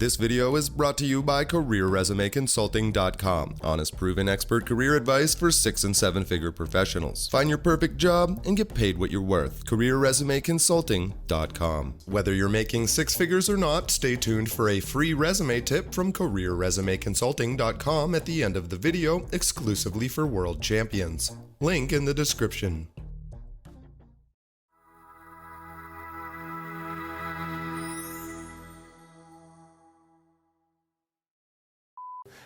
This video is brought to you by CareerResumeConsulting.com. Honest, proven expert career advice for 6- and 7-figure professionals. Find your perfect job and get paid what you're worth. CareerResumeConsulting.com. Whether you're making 6 figures or not, stay tuned for a free resume tip from CareerResumeConsulting.com at the end of the video, exclusively for world champions. Link in the description.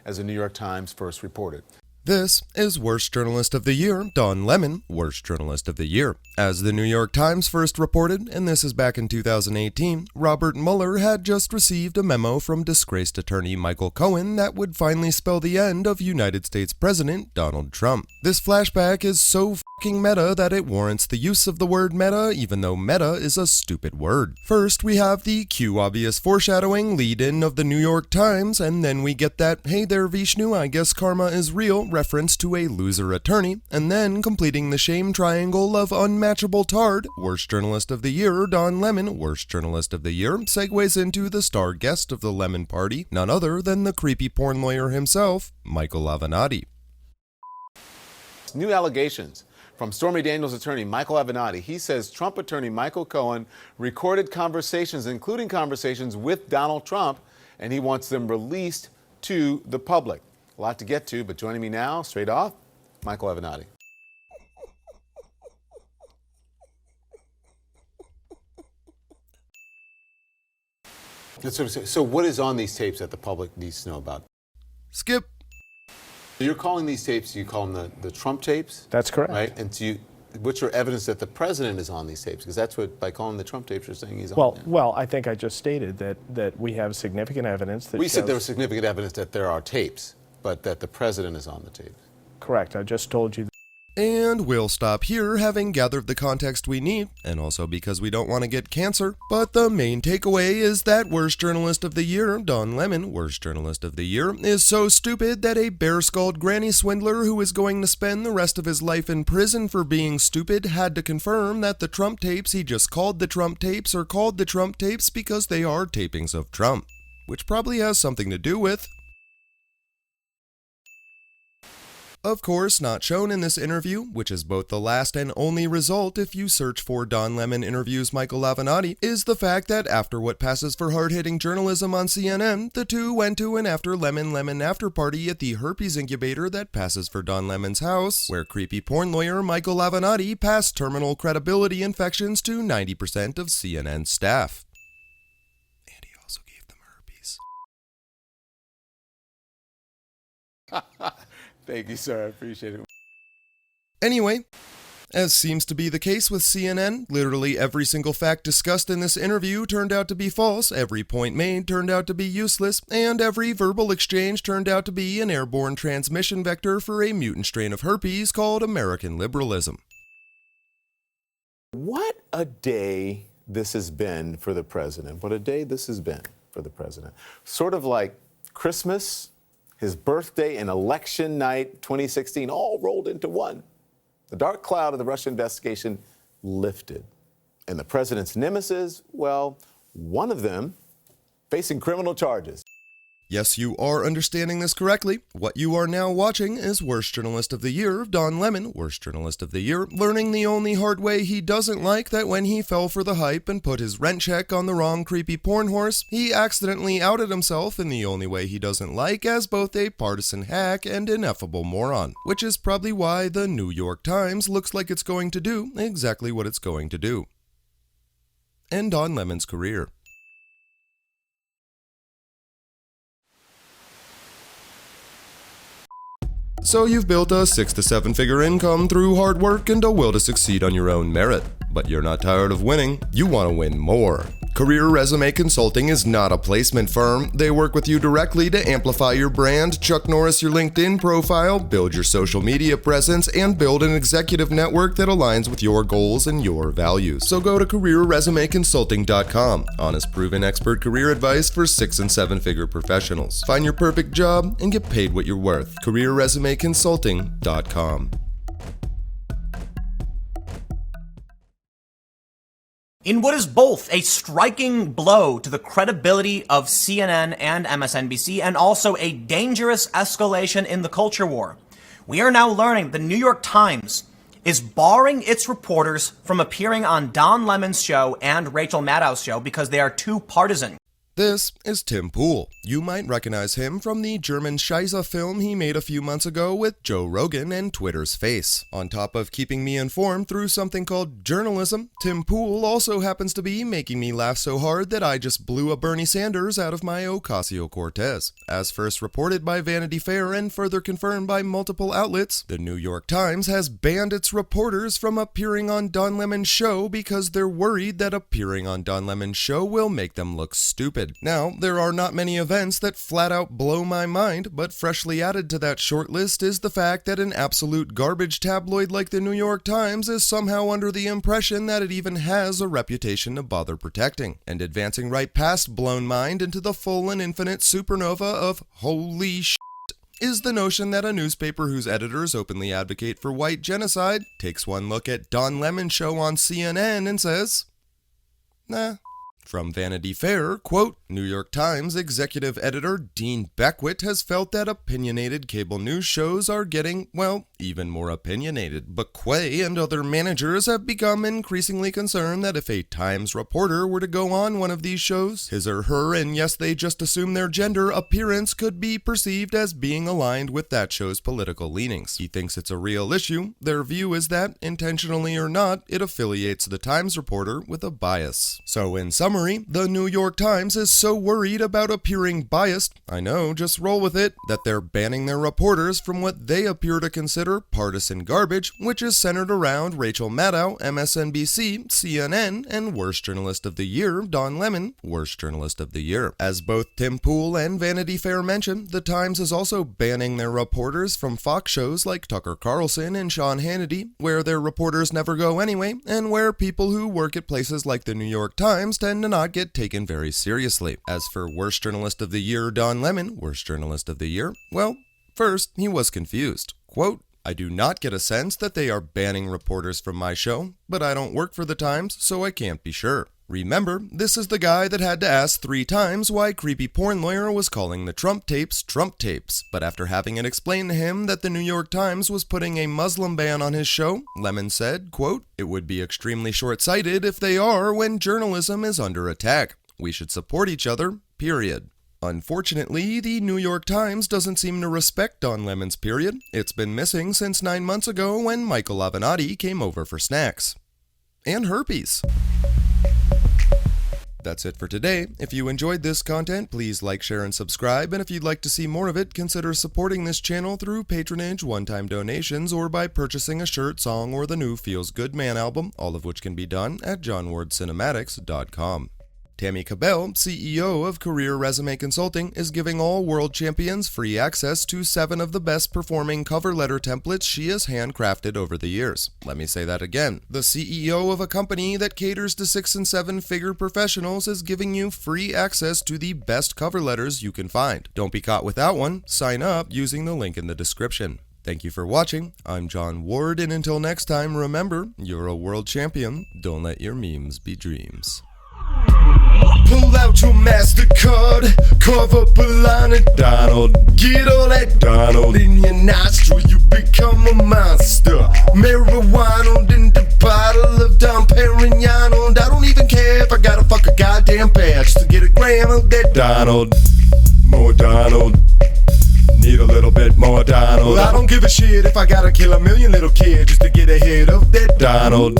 As the New York Times first reported. This is Worst Journalist of the Year, Don Lemon, Worst Journalist of the Year. As the New York Times first reported, and this is back in 2018, Robert Mueller had just received a memo from disgraced attorney Michael Cohen that would finally spell the end of United States President Donald Trump. This flashback is so fucking meta that it warrants the use of the word meta, even though meta is a stupid word. First, we have the cue obvious foreshadowing lead-in of the New York Times, and then we get that, hey there Vishnu, I guess karma is real, reference to a loser attorney, and then completing the shame triangle of unmatchable tard, Worst Journalist of the Year, Don Lemon, Worst Journalist of the Year, segues into the star guest of the Lemon Party, none other than the creepy porn lawyer himself, Michael Avenatti. New allegations from Stormy Daniels' attorney, Michael Avenatti. He says Trump attorney Michael Cohen recorded conversations, including conversations with Donald Trump, and he wants them released to the public. A lot to get to, but joining me now, straight off, Michael Avenatti. So what is on these tapes that the public needs to know about? Skip. You're calling these tapes, you call them the Trump tapes? That's correct. Right? And what's your evidence that the president is on these tapes? Because that's what, by calling the Trump tapes, you're saying he's on them. Well, I think I just stated that we have significant evidence that We said there was significant evidence that there are tapes, but that the president is on the tapes. Correct. I just told you. And we'll stop here, having gathered the context we need, and also because we don't want to get cancer. But the main takeaway is that Worst Journalist of the Year, Don Lemon, Worst Journalist of the Year, is so stupid that a bare-skulled granny swindler who is going to spend the rest of his life in prison for being stupid had to confirm that the Trump tapes he just called the Trump tapes are called the Trump tapes because they are tapings of Trump. Which probably has something to do with... Of course, not shown in this interview, which is both the last and only result if you search for Don Lemon interviews Michael Avenatti, is the fact that after what passes for hard-hitting journalism on CNN, the two went to an after Lemon after party at the herpes incubator that passes for Don Lemon's house, where creepy porn lawyer Michael Avenatti passed terminal credibility infections to 90% of CNN staff. And he also gave them herpes. Thank you, sir. I appreciate it. Anyway, as seems to be the case with CNN, literally every single fact discussed in this interview turned out to be false, every point made turned out to be useless, and every verbal exchange turned out to be an airborne transmission vector for a mutant strain of herpes called American liberalism. What a day this has been for the president. What a day this has been for the president. Sort of like Christmas, his birthday, and election night 2016 all rolled into one. The dark cloud of the Russia investigation lifted. And the president's nemesis, well, one of them facing criminal charges. Yes, you are understanding this correctly. What you are now watching is Worst Journalist of the Year, Don Lemon, Worst Journalist of the Year, learning the only hard way he doesn't like that when he fell for the hype and put his rent check on the wrong creepy porn horse, he accidentally outed himself in the only way he doesn't like as both a partisan hack and ineffable moron, which is probably why the New York Times looks like it's going to do exactly what it's going to do. End Don Lemon's career. So you've built a 6- to 7-figure income through hard work and a will to succeed on your own merit. But you're not tired of winning, you want to win more. Career Resume Consulting is not a placement firm. They work with you directly to amplify your brand, Chuck Norris your LinkedIn profile, build your social media presence, and build an executive network that aligns with your goals and your values. So go to CareerResumeConsulting.com. Honest, proven expert career advice for 6- and 7-figure professionals. Find your perfect job and get paid what you're worth. CareerResumeConsulting.com. In what is both a striking blow to the credibility of CNN and MSNBC and also a dangerous escalation in the culture war. We are now learning the New York Times is barring its reporters from appearing on Don Lemon's show and Rachel Maddow's show because they are too partisan. This is Tim Pool. You might recognize him from the German Scheisse film he made a few months ago with Joe Rogan and Twitter's Face. On top of keeping me informed through something called journalism, Tim Pool also happens to be making me laugh so hard that I just blew a Bernie Sanders out of my Ocasio-Cortez. As first reported by Vanity Fair and further confirmed by multiple outlets, the New York Times has banned its reporters from appearing on Don Lemon's show because they're worried that appearing on Don Lemon's show will make them look stupid. Now, there are not many events that flat out blow my mind, but freshly added to that short list is the fact that an absolute garbage tabloid like the New York Times is somehow under the impression that it even has a reputation to bother protecting, and advancing right past blown mind into the full and infinite supernova of holy shit is the notion that a newspaper whose editors openly advocate for white genocide takes one look at Don Lemon's show on CNN and says, nah. From Vanity Fair, quote, New York Times executive editor Dean Beckwith has felt that opinionated cable news shows are getting, well, even more opinionated. But Quay and other managers have become increasingly concerned that if a Times reporter were to go on one of these shows, his or her, and yes, they just assume their gender, appearance could be perceived as being aligned with that show's political leanings. He thinks it's a real issue. Their view is that, intentionally or not, it affiliates the Times reporter with a bias. So in summary, the New York Times is so worried about appearing biased, I know, just roll with it, that they're banning their reporters from what they appear to consider partisan garbage, which is centered around Rachel Maddow, MSNBC, CNN, and Worst Journalist of the Year, Don Lemon, Worst Journalist of the Year. As both Tim Pool and Vanity Fair mentioned, the Times is also banning their reporters from Fox shows like Tucker Carlson and Sean Hannity, where their reporters never go anyway, and where people who work at places like the New York Times tend to not get taken very seriously. As for Worst Journalist of the Year, Don Lemon, Worst Journalist of the Year, well, first, he was confused. Quote, I do not get a sense that they are banning reporters from my show, but I don't work for the Times, so I can't be sure. Remember, this is the guy that had to ask 3 times why creepy porn lawyer was calling the Trump tapes, but after having it explained to him that the New York Times was putting a Muslim ban on his show, Lemon said, quote, it would be extremely short-sighted if they are when journalism is under attack. We should support each other, period. Unfortunately, the New York Times doesn't seem to respect Don Lemon's period. It's been missing since 9 months ago when Michael Avenatti came over for snacks. And herpes. That's it for today. If you enjoyed this content, please like, share, and subscribe, and if you'd like to see more of it, consider supporting this channel through patronage, one-time donations, or by purchasing a shirt, song, or the new Feels Good Man album, all of which can be done at johnwardcinematics.com. Tammy Kabell, CEO of Career Resume Consulting, is giving all world champions free access to 7 of the best performing cover letter templates she has handcrafted over the years. Let me say that again. The CEO of a company that caters to 6- and 7-figure professionals is giving you free access to the best cover letters you can find. Don't be caught without one. Sign up using the link in the description. Thank you for watching. I'm John Ward, and until next time, remember, you're a world champion. Don't let your memes be dreams. Pull out your MasterCard, carve up a line of Donald. Get all that Donald in your nostril, you become a monster. Marijuana in the bottle of Dom Perignon. I don't even care if I gotta fuck a goddamn badge to get a gram of that Donald. More Donald. Need a little bit more Donald. I don't give a shit if I gotta kill a million little kids just to get a hit of that Donald.